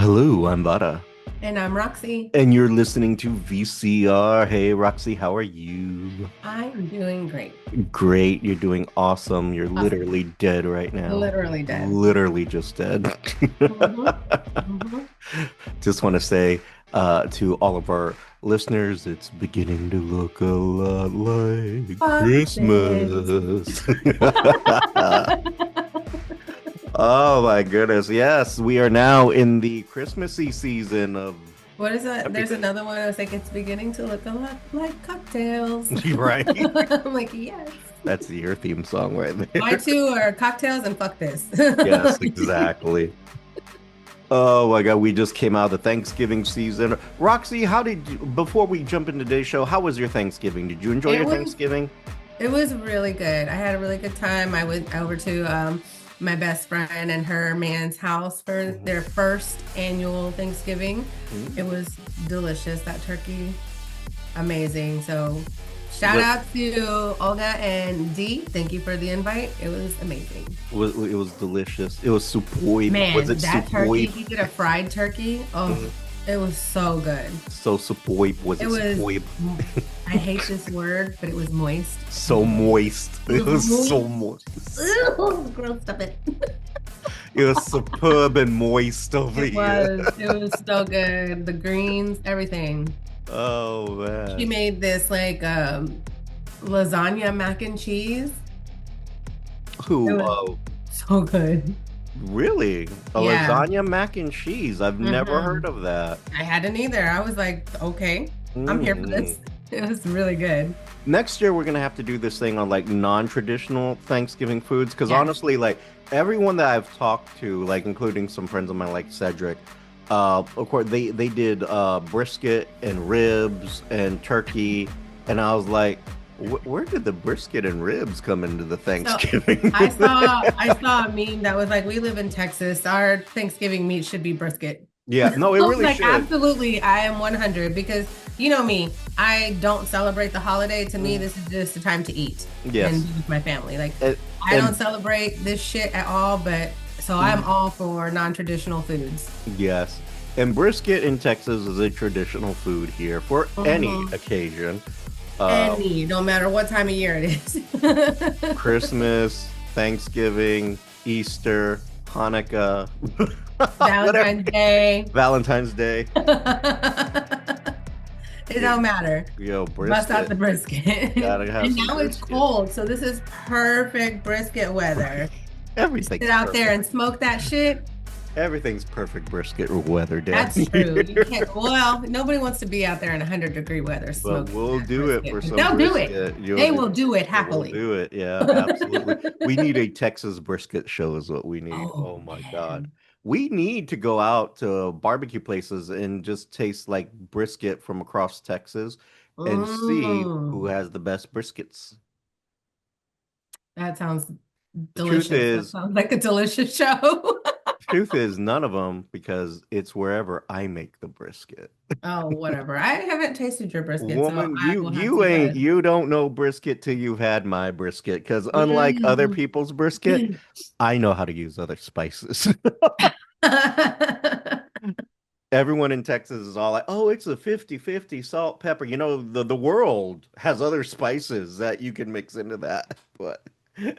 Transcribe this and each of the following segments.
Hello, I'm Vara, And I'm Roxy. and you're listening to VCR. Hey, Roxy, how are you? I'm doing great. Great, you're doing awesome. You're Awesome. literally dead right now. Literally dead. Literally just dead. hmm hmm Just want to say to all of our listeners, it's beginning to look a lot like Fuck this. Christmas. Oh my goodness. Yes, we are now in the Christmassy season of What is that? There's everything. another one that's like, it's beginning to look a lot like cocktails. Right? I'm like, yes. That's your theme song right My there. two are cocktails and fuck this. Yes, exactly. Oh my God, we just came out of the Thanksgiving season. Roxy, before we jump into today's show, how was your Thanksgiving? Did you enjoy It your was Thanksgiving? it was really good. I had a really good time. I went over to my best friend and her man's house for Mhm. their first annual Thanksgiving. It Mhm. was delicious. That turkey amazing. So shout What out to Olga and Dee. Thank you for the invite. It was amazing. was it was delicious. It was superb. Was Man, it that turkey, superb? he did a fried turkey. Oh, Mhm. it was so good. So superb. Was It it was, superb? I hate this word, but it was moist. So moist. It It was was so moist. moist. Ew, gross, stop it. It was superb and moist over It here. was. It was so good. The greens, everything. Oh She man. made this like lasagna mac and cheese. It Who? was so good. Really? A Yeah. lasagna mac and cheese? I've never heard hmm of that. I hadn't either. I was like, okay, I'm here for Mm. this. It was really good. Next year, we're gonna have to do this thing on like non-traditional Thanksgiving foods, because Yes. honestly, like everyone that I've talked to, like including some friends of mine, like Cedric, of course they did brisket and ribs and turkey, and I was like, where did the brisket and ribs come into the So Thanksgiving? I saw a meme that was like, we live in Texas. Our Thanksgiving meat should be brisket. Yeah, I no, it was really like, should. absolutely, I am 100 because you know me, I don't celebrate the holiday. To me, Mm, this is just a time to eat and yes, be with my family. Like, and, I don't and celebrate this shit at all, but so I'm mm, all for non-traditional foods. yes, and brisket in Texas is a traditional food here for any Mhm. occasion. Uh, Any, no matter what time of year it is. Christmas, Thanksgiving, Easter, Hanukkah, whatever, Valentine's Day. Valentine's Day. It Yeah, don't matter. yo, Bust out brisket. the brisket. Gotta have And some now it's brisket. cold, so this is perfect brisket weather. You sit Everything's out there perfect. and smoke that shit. Everything's perfect brisket weather down That's true. You here. can't, well, nobody wants to be out there in 100-degree weather But smoking we'll that do it brisket. for But some they'll do it. brisket. They will do it We'll happily. do it. Yeah, absolutely. We need a Texas brisket show is what we need. Oh Oh my God. man. We need to go out to barbecue places and just taste like brisket from across Texas and see who Mm, has the best briskets. that sounds The truth delicious. That is, sounds like a delicious show. truth is none of them because it's wherever I make the brisket. Oh, whatever. I haven't tasted your brisket, so Woman, I will have to judge. you don't know brisket till you've had my brisket. Because unlike other Mm. people's brisket, I know how to use other spices. Everyone in Texas is all like, oh, it's a 50-50 salt, pepper. You know, the world has other spices that you can mix into that. But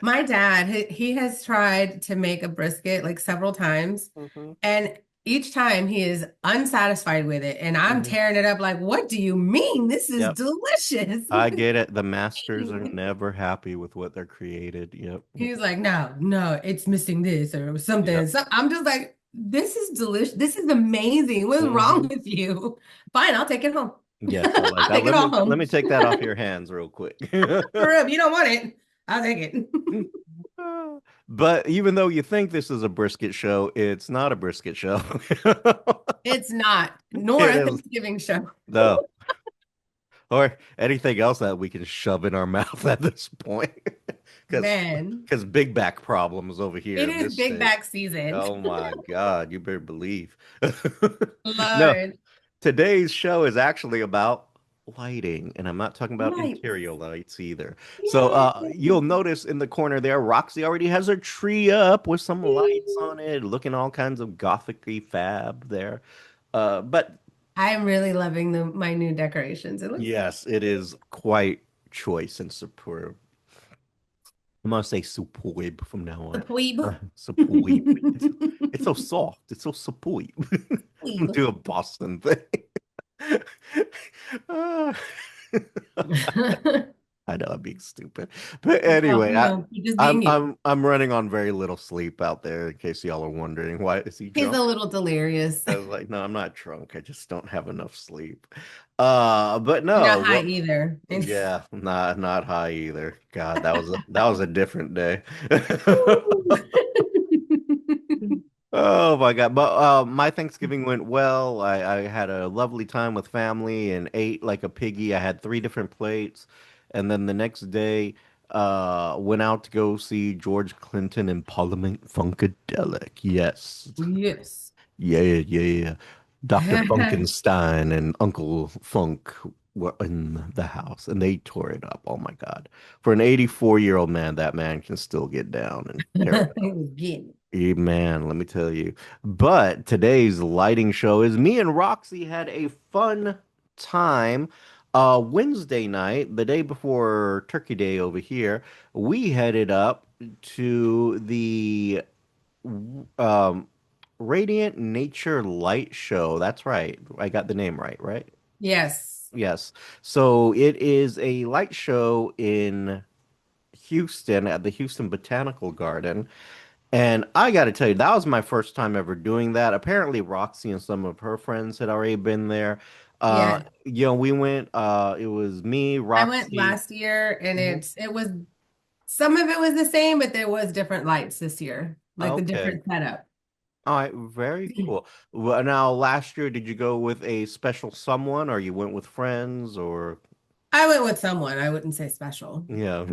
My dad, he has tried to make a brisket like several times, Mhm, and each time he is unsatisfied with it. And I'm mhm. tearing it up like, what do you mean? This is Yep, delicious. I get it. The masters are never happy with what they're created. Yep, He's like, no, no, it's missing this or something. yep. So I'm just like, this is delicious. This is amazing. What's wrong Hmm. with you? Fine, I'll take it home. Yes, I like I'll that. take it all Let home. me take that off your hands real quick. For real, if you don't want it, I'll take it. But even though you think this is a brisket show, it's not a brisket show. It's not, nor It a is Thanksgiving show. no, or anything else that we can shove in our mouth at this point, because Man, big back problems over here it in is this big state. back season. Oh my God, you better believe. No, Lord, today's show is actually about lighting, and I'm not talking about Lights. interior lights either. So you'll Yay. notice in the corner there, Roxy already has her tree up with some lights on it, looking all kinds of gothic-y fab there. But I'm really loving my new decorations. It looks yes, it is quite choice and superb. I'm gonna say superb from now the on. dweeb. Superb. It's so soft. It's so superb. I'm gonna Dweeb. do a Boston thing. Uh, I know I'm being stupid, but Oh, anyway, no, you're just I'm being you. I'm I'm running on very little sleep out there. In case y'all are wondering, why is he He's drunk? a little delirious. I was like, no, I'm not drunk. I just don't have enough sleep. But You're no, not high well, either. yeah, not high either. God, that was a different day. Oh my God. But my Thanksgiving went well. I had a lovely time with family and ate like a piggy. I had three different plates. And then the next day, went out to go see George Clinton in Parliament Funkadelic. Yes. Yes. Yeah, yeah, yeah. Dr. Funkenstein and Uncle Funk were in the house and they tore it up. Oh my God. For an 84-year-old man, that man can still get down and tear it. He was getting Man, let me tell you. But today's lighting show is me and Roxy had a fun time. Wednesday night, the day before Turkey Day over here, we headed up to the um, Radiant Nature Light Show. That's right. I got the name right, right? Yes. Yes. So it is a light show in Houston at the Houston Botanical Garden. And I got to tell you, that was my first time ever doing that. Apparently, Roxy and some of her friends had already been there. Yeah. We went, it was me, I went Roxy. last year and Mhm. it was some of it was the same, but there was different lights this year, like the Okay. different setup. All right. Very cool. Well, now, last year, did you go with a special someone or you went with friends or, I went with someone. I wouldn't say special. yeah.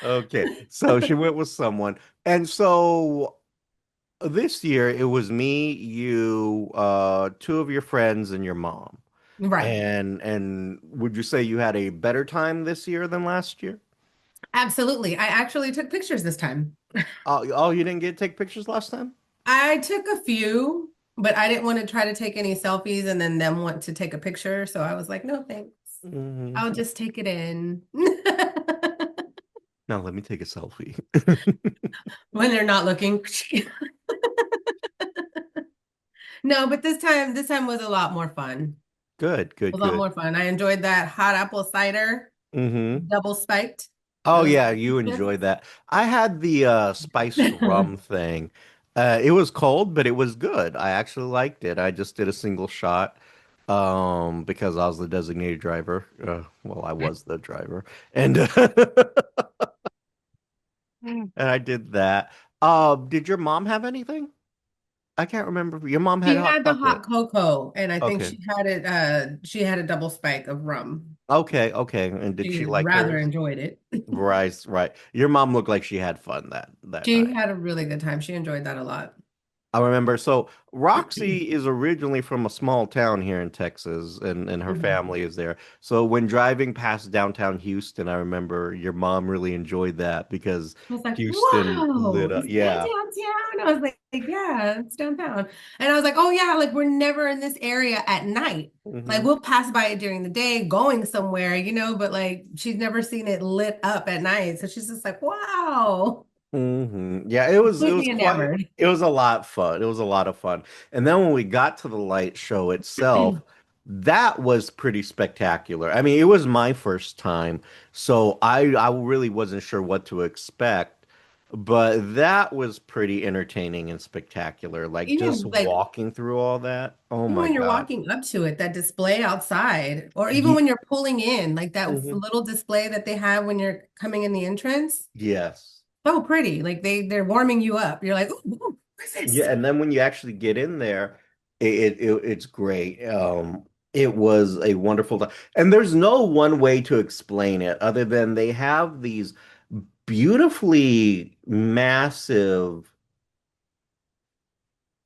Okay. So she went with someone. And so this year it was me, you, two of your friends, and your mom. Right. And would you say you had a better time this year than last year? Absolutely. I actually took pictures this time. Oh, you didn't get to take pictures last time? I took a few, but I didn't want to try to take any selfies and then them want to take a picture. So I was like, no, thanks. I'll Mhm. just take it in. Now let me take a selfie. When they're not looking. No, but this time was a lot more fun. Good, A good, lot good. more fun. I enjoyed that hot apple cider, Hmm. double spiked. It Oh was yeah, you delicious. enjoyed that. I had the spiced rum thing. It was cold, but it was good. I actually liked it. I just did a single shot because I was the designated driver. Well, I was the driver. And and I did that. Did your mom have anything? I can't remember. Your mom had She hot had the chocolate. hot cocoa, and I think Okay. she had a double spike of rum. Okay, okay. And did she She like rather hers? enjoyed it. Right, right. Your mom looked like she had fun that She night. had a really good time. She enjoyed that a lot. I remember. So Roxy is originally from a small town here in Texas, and her Mhm. family is there. So when driving past downtown Houston, I remember your mom really enjoyed that because I was like, Houston lit whoa, up. is that Yeah. downtown? I was like, yeah, it's downtown. And I was like, oh yeah, like we're never in this area at night. Like Hmm. we'll pass by it during the day, going somewhere, but like she's never seen it lit up at night. So she's just like, wow, Yeah, it was completely quite enamored. it was a lot of fun. It was a lot of fun. And then when we got to the light show itself, that was pretty spectacular. I mean, it was my first time, so I really wasn't sure what to expect, but that was pretty entertaining and spectacular. Like just Even like walking through all that. Oh even my when you're God. walking up to it, that display outside, or even Ye when you're pulling in, like that mhm. little display that they have when you're coming in the entrance. Yes. So pretty. Like they're warming you up. You're like, ooh, what's Yeah, this? and then when you actually get in there, it's great. It was a wonderful time. And there's no one way to explain it other than they have these beautifully massive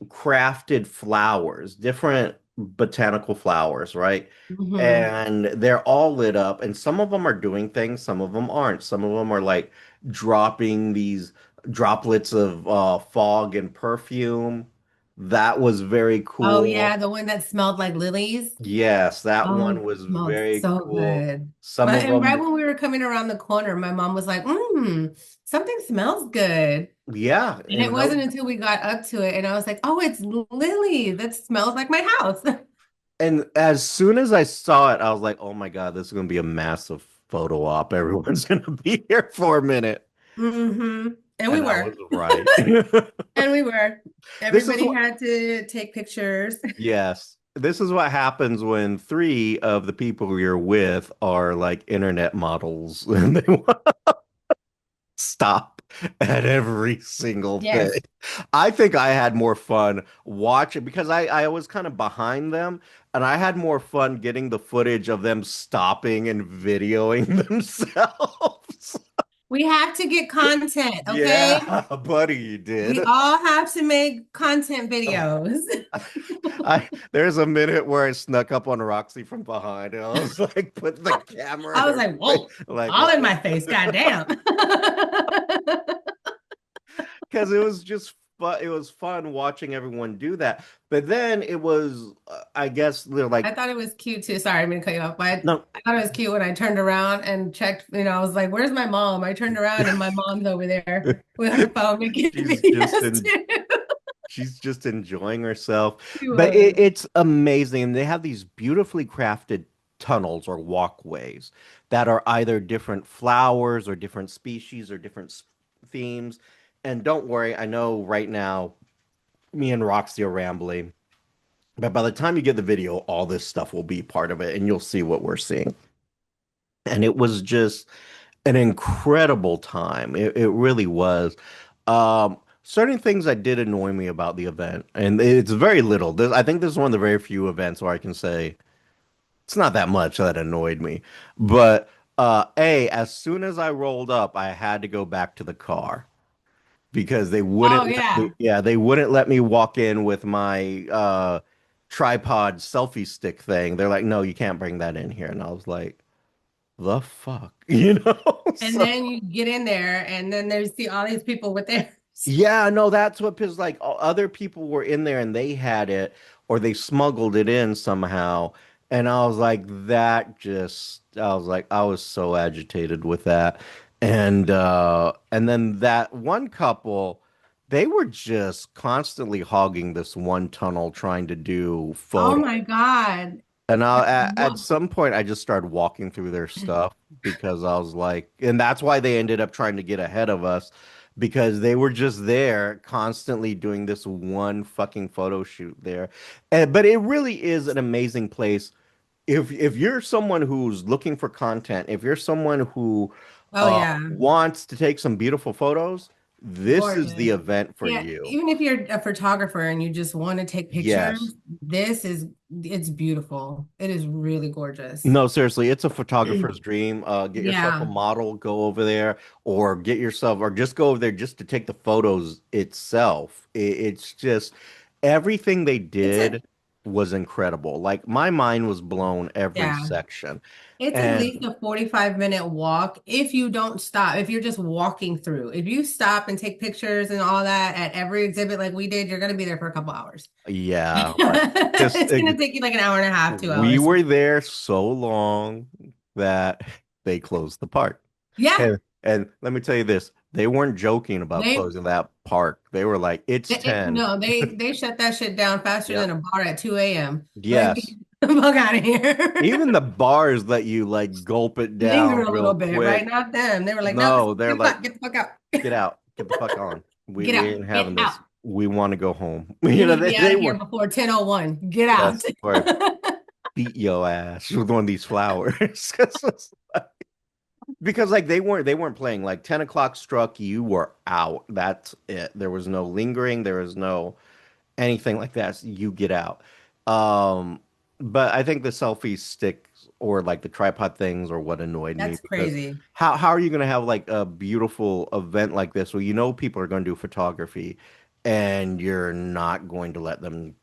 crafted flowers, different botanical flowers, right? Hmm. And they're all lit up, and some of them are doing things, some of them aren't. Some of them are like dropping these droplets of fog and perfume. That was very Oh cool. yeah, the one that smelled like lilies. Yes, that Oh, one it was smelled very so cool. good. Some of And right them, when we were coming around the corner, my mom was like, something smells good. yeah, And it and wasn't until we got up to it and I was like, oh, it's Lily. That smells like my house. as soon as I saw it, I was like, "Oh my God, this is going to be a massive photo op. Everyone's going to be here for a minute." And we And I were. was right. And we were. This is Everybody what, had to take pictures. yes, this is what happens when three of the people you're with are like internet models and they want to stop at every single thing. Yes. I think I had more fun watching because I was kind of behind them and I had more fun getting the footage of them stopping and videoing themselves. We have to get content, okay? Yeah, buddy, you did. We all have to make content videos. There's a minute where I snuck up on Roxy from behind and I was like, put the camera in I was her like, face, whoa, like all what in was my face. Goddamn. because it was just fun. It was fun watching everyone do that. But then it was, I guess, they're I like, thought it was cute too. Sorry, I'm gonna cut you off, but no, I thought it was cute when I turned around and checked. I was like, "Where's my mom?" I turned around and my mom's over there with her phone making she's just videos in too. she's just enjoying herself. She But was. it's amazing. And they have these beautifully crafted tunnels or walkways that are either different flowers or different species or different themes. And don't worry, I know right now me and Roxy are rambling, but by the time you get the video, all this stuff will be part of it and you'll see what we're seeing. And it was just an incredible time. It really was. Certain things that did annoy me about the event, and it's very little. I think this is one of the very few events where I can say it's not that much that annoyed me. But as soon as I rolled up, I had to go back to the car because they Oh wouldn't let me, yeah. yeah, they wouldn't let me walk in with my tripod selfie stick thing. They're like, no, you can't bring that in here. And I was like, the fuck, you know? And So then you get in there, and then they see all these people with theirs. yeah, no, that's what because like other people were in there and they had it or they smuggled it in somehow. And I was like, I was like, I was so agitated with that. And then that one couple, they were just constantly hogging this one tunnel trying to do Oh photos. my God. And at What? some point, I just started walking through their stuff because I was like, and that's why they ended up trying to get ahead of us because they were just there constantly doing this one fucking photo shoot there. But it really is an amazing place. If you're someone who's looking for content, if you're someone who Oh yeah. wants to take some beautiful photos, this is the Gorgeous. event for Yeah, you. even if you're a photographer and you just want to take Yes. pictures, it's beautiful. It is really gorgeous. No, seriously, it's a photographer's dream. Get yourself a Yeah. model, go over there, or get yourself, or just go over there just to take the photos itself. It's just everything they It's a did was incredible. Like my mind was blown every yeah. section. It's at least And a 45-minute walk if you don't stop, if you're just walking through. If you stop and take pictures and all that at every exhibit like we did, you're going to be there for a couple hours. yeah, like just It's going to take you like an hour and a half, two we hours. were there so long that they closed the park. Yeah. And let me tell you this, they weren't joking about They, closing that park. They were like, it's 10. no, they shut that shit down faster than Yep. a bar at 2 a.m. Like, Yes. get the fuck out of here. Even the bars let you like gulp it Linger down a real little bit, right? quick. Not them. They were like, no, No, they're like, get the fuck out. get out, get the fuck on. Get We out. ain't Get having out. this. We want to go home. You You know, need to be out they of here were, before 10:01. Get out. yes, or beat your ass with one of these flowers. Because like they weren't playing. Like 10 o'clock struck, you were out. That's it. There was no lingering, there was no anything like that. So you get out. Um, but I think the selfie sticks or like the tripod things are what annoyed me That's because crazy. how are you going to have like a beautiful event like this where you know people are going to do photography and you're not going to let them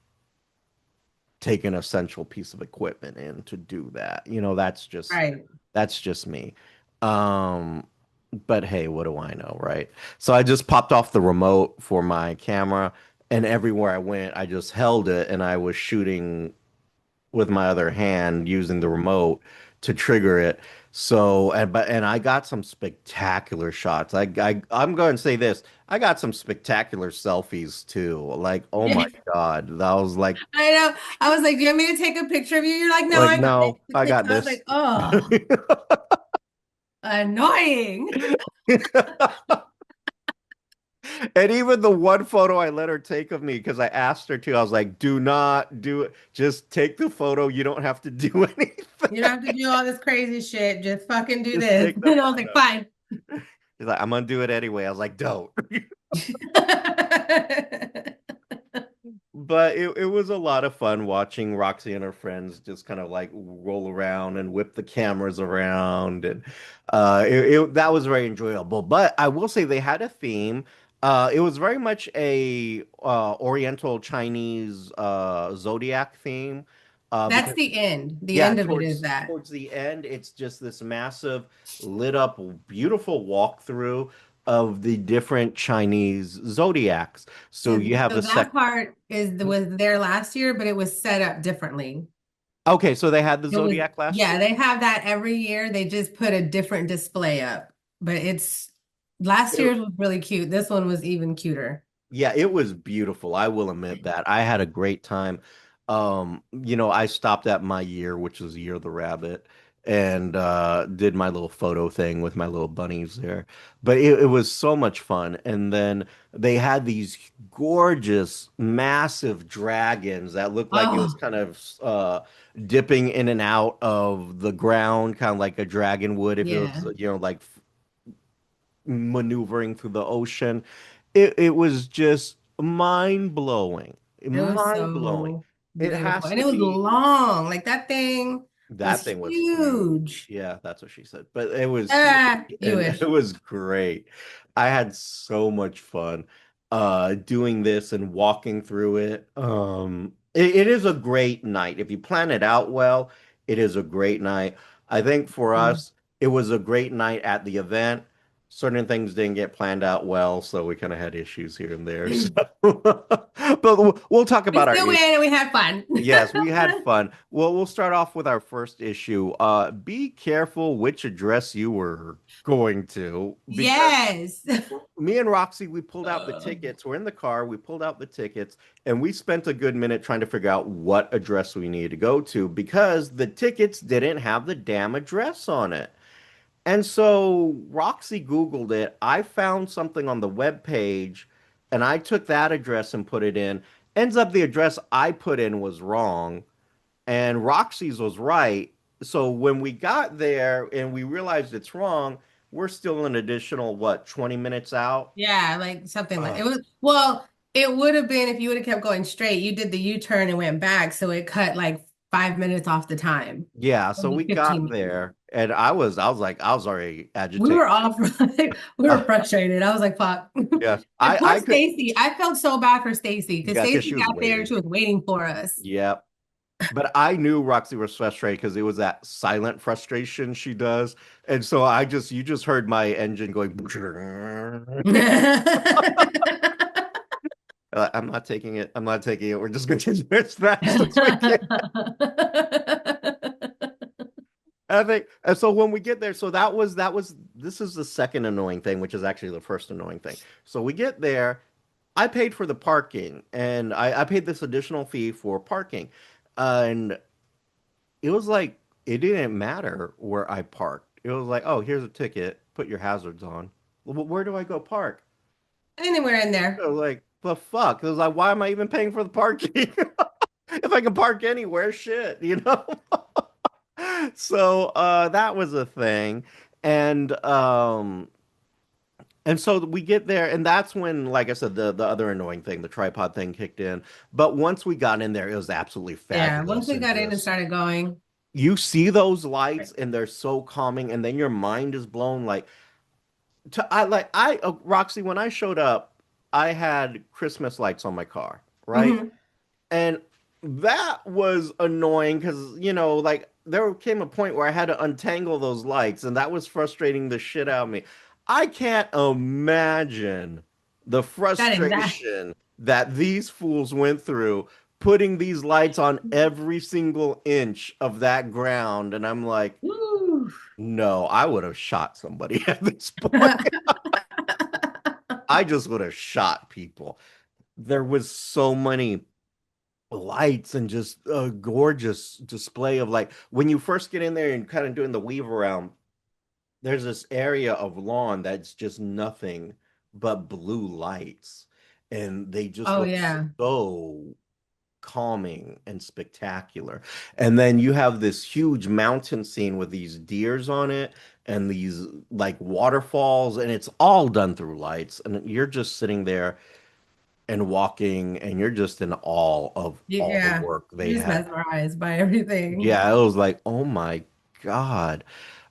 take an essential piece of equipment in to do that. Right. That's just me. Um, but hey, what do I know, right? So I just popped off the remote for my camera, and everywhere I went, I just held it and I was shooting with my other hand using the remote to trigger it. So, and I got some spectacular shots. I'm going to say this. I got some spectacular selfies too. Like, oh my Yeah. God. That was I know. I was like, "Do you want me to take a picture of you?" You're like, "No, like I got no, I it." got I was this. like, "Oh, annoying." And even the one photo I let her take of me because I asked her to, I was like, do not do it. Just take the photo. You don't have to do anything. You don't have to do all this crazy shit. Just fucking do Just this. take the And I was like, photo. "Fine." He's like, I'm gonna do it anyway. I was like, don't. But it was a lot of fun watching Roxy and her friends just kind of like roll around and whip the cameras around, and that was very enjoyable. But I will say they had a theme. It was very much a Oriental Chinese zodiac theme. That's Because the end. The yeah, end of it is towards that. towards the end, it's just this massive lit up, beautiful walkthrough of the different Chinese zodiacs. So you have So the that sec. part was there last year, but it was set up differently. Okay, so they had the It was, Zodiac last yeah, year? they have that every year. They just put a different display up. But it's last It- year's was really cute. This one was even cuter. yeah, it was beautiful. I will admit that. I had a great time. I stopped at my year, which was Year of the Rabbit, and did my little photo thing with my little bunnies there. But it was so much fun. And then they had these gorgeous, massive dragons that looked like it was Oh, kind of dipping in and out of the ground, kind of like a dragon would if it was, yeah. like maneuvering through the ocean. It was just mind blowing, It was mind blowing. so It beautiful. has And to it was be long. Like that thing was that thing was huge. huge. Yeah, that's what she said. But it was huge Ah, you and it wish. was great. I had so much fun doing this and walking through it. It is a great night. If you plan it out well, it is a great night. I think for us, it was a great night at the event. Certain things didn't get planned out well, so we kind of had issues here and there. So, but we'll talk We about our still win issues. and we had fun. Yes, we had fun. Well, we'll start off with our first issue. Be careful which address you were going to, because Yes. me and Roxy, we pulled out the Uh, tickets. We're in the car, we pulled out the tickets, and we spent a good minute trying to figure out what address we needed to go to because the tickets didn't have the damn address on it. And so Roxy Googled it. I found something on the web page, and I took that address and put it in. Ends up the address I put in was wrong and Roxy's was right. So when we got there and we realized it's wrong, we're still an additional, what, 20 minutes out? yeah, like something like Uh, it was. Well, it would have been if you would have kept going straight. You did the U-turn and went back, so it cut like 5 minutes off the time. yeah, so Maybe we 15 got minutes. there and I was already We agitated. were all we were frustrated. I was like, fuck. Yeah, And poor I could, Stacy. I felt so bad for Stacy because yeah, because Stacy she was got there and waiting. she was waiting for us. Yeah, but I knew Roxy was frustrated because it was that silent frustration she does. And so you just heard my engine going. I'm not taking it. I'm not taking it. We're just going to do it as fast as we can. I think, and so when we get there, so this is the second annoying thing, which is actually the first annoying thing. So we get there, I paid for the parking, and I paid this additional fee for parking, and it was like it didn't matter where I parked. It was like, oh, here's a ticket, put your hazards on. Well, where do I go park? Anywhere in there. I was like, the fuck? It was like, why am I even paying for the parking? If I can park anywhere, shit, you know? So that was a thing. And um and so we get there and that's when, like I said, the other annoying thing, the tripod thing kicked in. But once we got in there, it was absolutely Yeah, once fabulous we and got in and just started going. you see those lights and they're so calming and then your mind is blown like Roxy, when I showed up I had Christmas lights on my car, right? Hmm. And that was annoying because, like there came a point where I had to untangle those lights, and that was frustrating the shit out of me. I can't imagine the That exact. frustration that these fools went through putting these lights on every single inch of that ground. And I'm like, Woo. no, I would have shot somebody at this point. I just would have shot people. There was so many lights and just a gorgeous display of like when you first get in there and kind of doing the weave around, there's this area of lawn that's just nothing but blue lights. And they just Oh look yeah. so calming and spectacular. And then you have this huge mountain scene with these deers on it and these like waterfalls, and it's all done through lights. And you're just sitting there and walking, and you're just in awe of all the Yeah. work they You're just had. mesmerized by everything. Yeah, it was like, oh my God.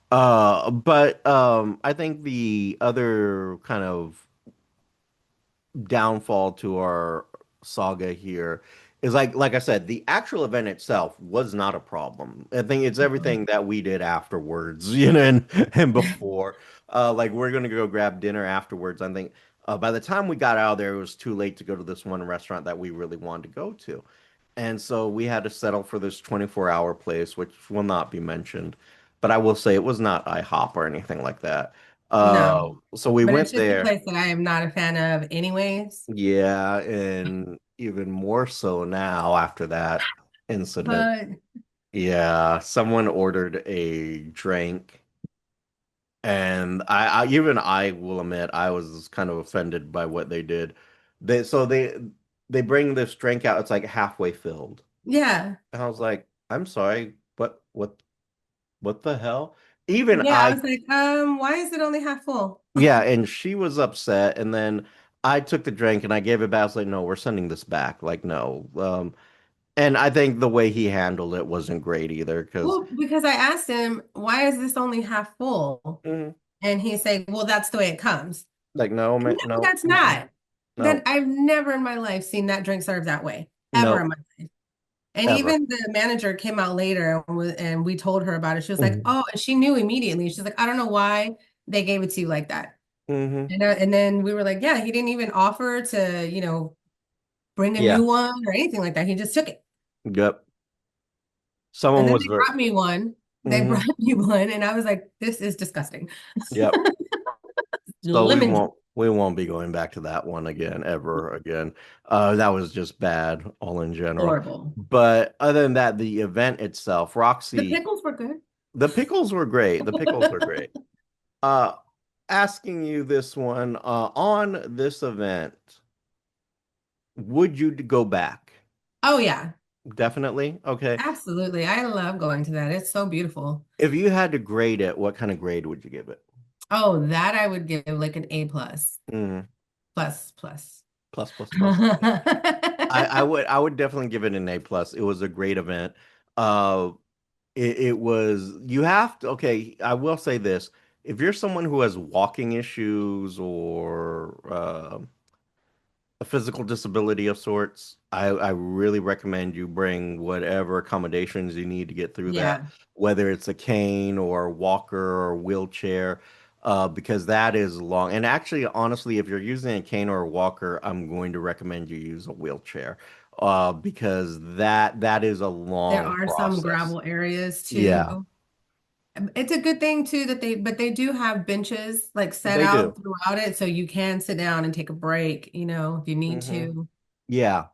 But I think the other kind of downfall to our saga here is like I said, the actual event itself was not a problem. I think it's everything that we did afterwards, and before. Like we're gonna go grab dinner afterwards. I think by the time we got out of there, it was too late to go to this one restaurant that we really wanted to go to. And so we had to settle for this 24-hour place, which will not be mentioned. But I will say it was not IHOP or anything like that. No. So we But it's went just a there. place that I am not a fan of anyways. Yeah, and even more so now after that incident. But Yeah, someone ordered a drink, and I will admit I was kind of offended by what they did. They bring this drink out, it's like halfway filled. yeah. And I was like, I'm sorry, what the hell? Even Yeah, I I was like, why is it only half full? Yeah, and she was upset, and then I took the drink and I gave it back. I was like, no, we're sending this back. Like, no. And I think the way he handled it wasn't great either, because Well, because I asked him, why is this only half full? And he's saying, well, that's the way it comes. like, no, No, man, no, that's not. That no, I've never in my life seen that drink served that way, ever in no, my life. And ever. even the manager came out later and we told her about it. She was like, Hmm. oh, and she knew immediately. She's like, I don't know why they gave it to you like that. Hmm. And then we were like, yeah, he didn't even offer to, bring a Yeah, new one or anything like that. He just took it. yep. And Someone then was they very. brought me one. They Hmm. brought me one, and I was like, this is disgusting. Yep. So we Lemon juice, won't we won't be going back to that one again, ever again. That was just bad all in general. horrible. But other than that, the event itself, The Roxy, pickles were good. the pickles were great. The pickles were great. Uh, Asking you this one, on this event, would you go back? Oh yeah, Definitely. Okay. absolutely. I love going to that. It's so beautiful. If you had to grade it, what kind of grade would you give it? Oh, that I would give like an A plus, Mm, plus, plus. plus, plus, plus. Okay. I would definitely give it an A plus. It was a great event. Uh, it was, you have to, okay, I will say this. If you're someone who has walking issues or a physical disability of sorts, I really recommend you bring whatever accommodations you need to get through that, Yeah. whether it's a cane or a walker or wheelchair, because that is long. And actually, honestly, if you're using a cane or a walker, I'm going to recommend you use a wheelchair, because that is a There long are some process. gravel areas Yeah, too. It's a good thing too that they do have benches like set they do. out throughout it so you can sit down and take a break, if you need Hmm. to. Yeah.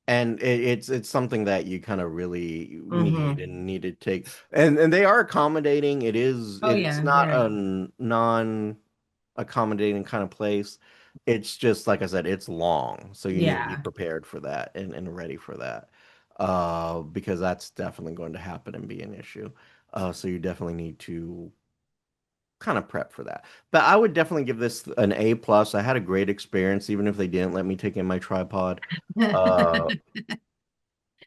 And it's something that you kind of really need Hmm. and need to take, and they are accommodating. Oh It's yeah, not a very. non-accommodating kind of place. It's just like I said, it's long, so you need to be Yeah. prepared for that and ready for that, because that's definitely going to happen and be an issue. So you definitely need to kind of prep for that. But I would definitely give this an A plus. I had a great experience, even if they didn't let me take in my tripod. Uh,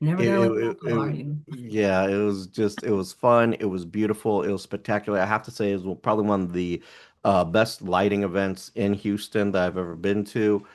Never It, gonna it, let it, that go, are it- you? yeah, it was fun. It was beautiful. It was spectacular. I have to say, it was probably one of the best lighting events in Houston that I've ever been to.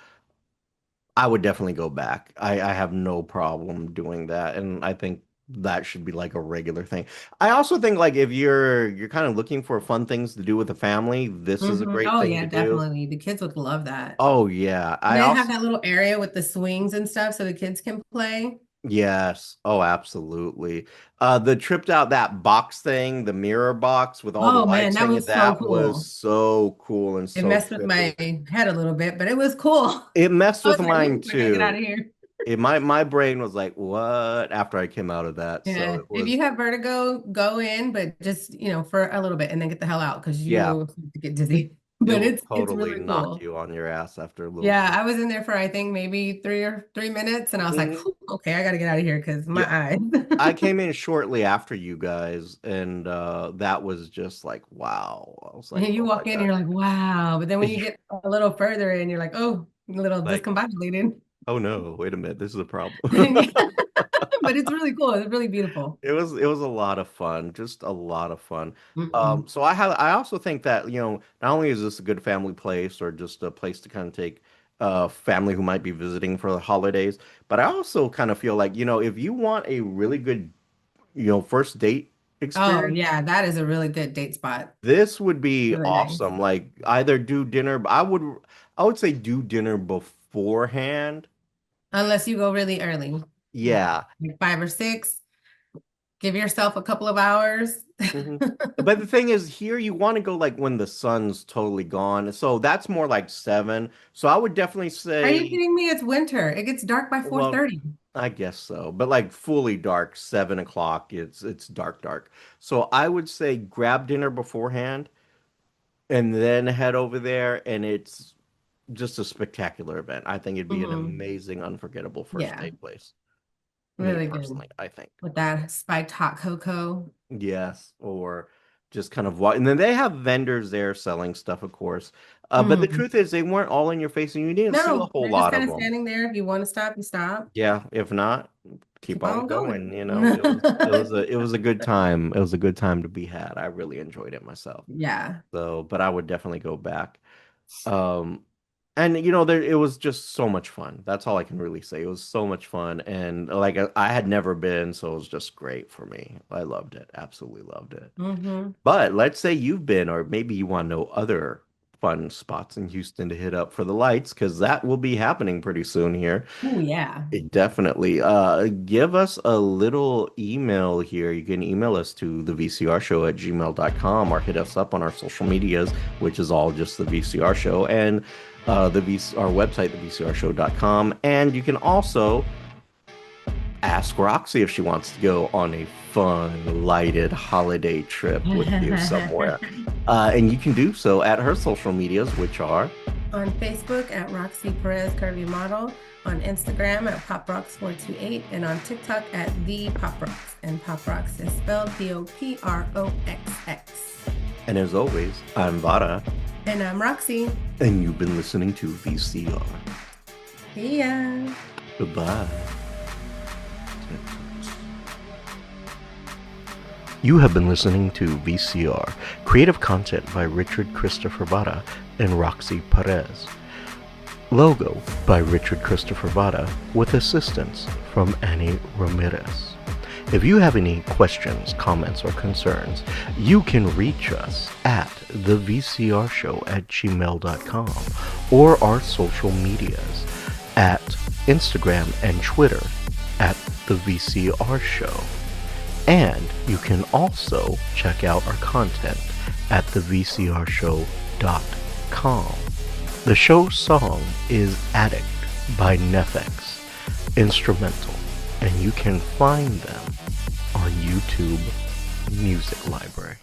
I would definitely go back. I have no problem doing that, and I think that should be like a regular thing. I also think like if you're kind of looking for fun things to do with the family, this is a great Oh thing yeah, to do. definitely. The kids would love that. Oh yeah, I They have also that little area with the swings and stuff so the kids can play. yes. Oh, absolutely. The tripped out that box thing, the mirror box with all the Oh man, lights that hanging, was so that was cool. so cool and It so messed with trippy. my head a little bit, but it was cool. It messed I with was like, mine "Ooh, I gotta get out too. of here." My brain was like, what? After I came out of that. So Yeah. it If was, you have vertigo, go in, but just, for a little bit and then get the hell out because you yeah, will get dizzy. it But will it's totally really knock cool. you on your ass after a little Yeah, bit. I was in there for I think maybe 3 minutes and I was like, Mhm. "Phew, okay, I gotta get out of here because my Yeah. eyes." I came in shortly after you guys, and that was just like, wow. I was like, And you oh my walk in and God. you're like, wow. But then when you get a little further in, you're like, oh, a little Like, discombobulated. oh no, wait a minute, this is a problem. Yeah. But it's really cool. It's really beautiful. It was a lot of fun, just a lot of fun. Mm-mm. So I also think that, not only is this a good family place or just a place to kind of take family who might be visiting for the holidays, but I also kind of feel like, if you want a really good, first date Oh, experience, yeah, that is a really good date spot. this would be Really nice. awesome. Like either do dinner, I would say do dinner beforehand. Unless you go really early, Yeah. like 5 or 6, give yourself a couple of hours. hmm But the thing is, here you want to go like when the sun's totally gone. So that's more like 7. So I would definitely Are you say, kidding me? It's winter. It gets dark by well, 4:30. I guess so. But like fully dark, 7 o'clock, it's dark, dark. So I would say grab dinner beforehand and then head over there, and it's just a spectacular event. I think it'd be an Hmm. amazing, unforgettable first Yeah, date place. Me really good. personally, I think. With that spiked hot cocoa. Yes, or just kind of walk. And then they have vendors there selling stuff, of course. But the Mm. truth is, they weren't all in your face, and you didn't see a No, whole they're just lot kind of of them. standing there. If you want to stop, you stop. Yeah, if not, keep Keep on on going. going. It was a good time. It was a good time to be had. I really enjoyed it myself. Yeah. So, but I would definitely go back. Um, and there it was just so much fun. That's all I can really say. It was so much fun, and like I had never been, so it was just great for me. I loved it. Absolutely loved it. Hmm. But let's say you've been, or maybe you want to know other fun spots in Houston to hit up for the lights, because that will be happening pretty soon here. Oh, yeah. Definitely. Give us a little email here. You can email us to the VCR show at gmail.com or hit us up on our social medias, which is all just the VCR show, and our website, thevcrshow.com. And you can also ask Roxy if she wants to go on a fun, lighted holiday trip with you somewhere. And you can do so at her social medias, which are, On Facebook at Roxy Perez Curvy Model, on Instagram at PopRocks428, and on TikTok at the Pop Rocks. And Pop Rocks is spelled POPROXX. and as always, I'm Vara, And I'm Roxy. and you've been listening to VCR. See ya. Goodbye. You have been listening to VCR, creative content by Richard Christopher Vara and Roxy Perez. Logo by Richard Christopher Vara with assistance from Annie Ramirez. If you have any questions, comments, or concerns, you can reach us at thevcrshow@gmail.com or our social medias at Instagram and Twitter at the VCR Show. And you can also check out our content at thevcrshow.com. The show's song is Addict by Nefex, instrumental, and you can find them on YouTube Music Library.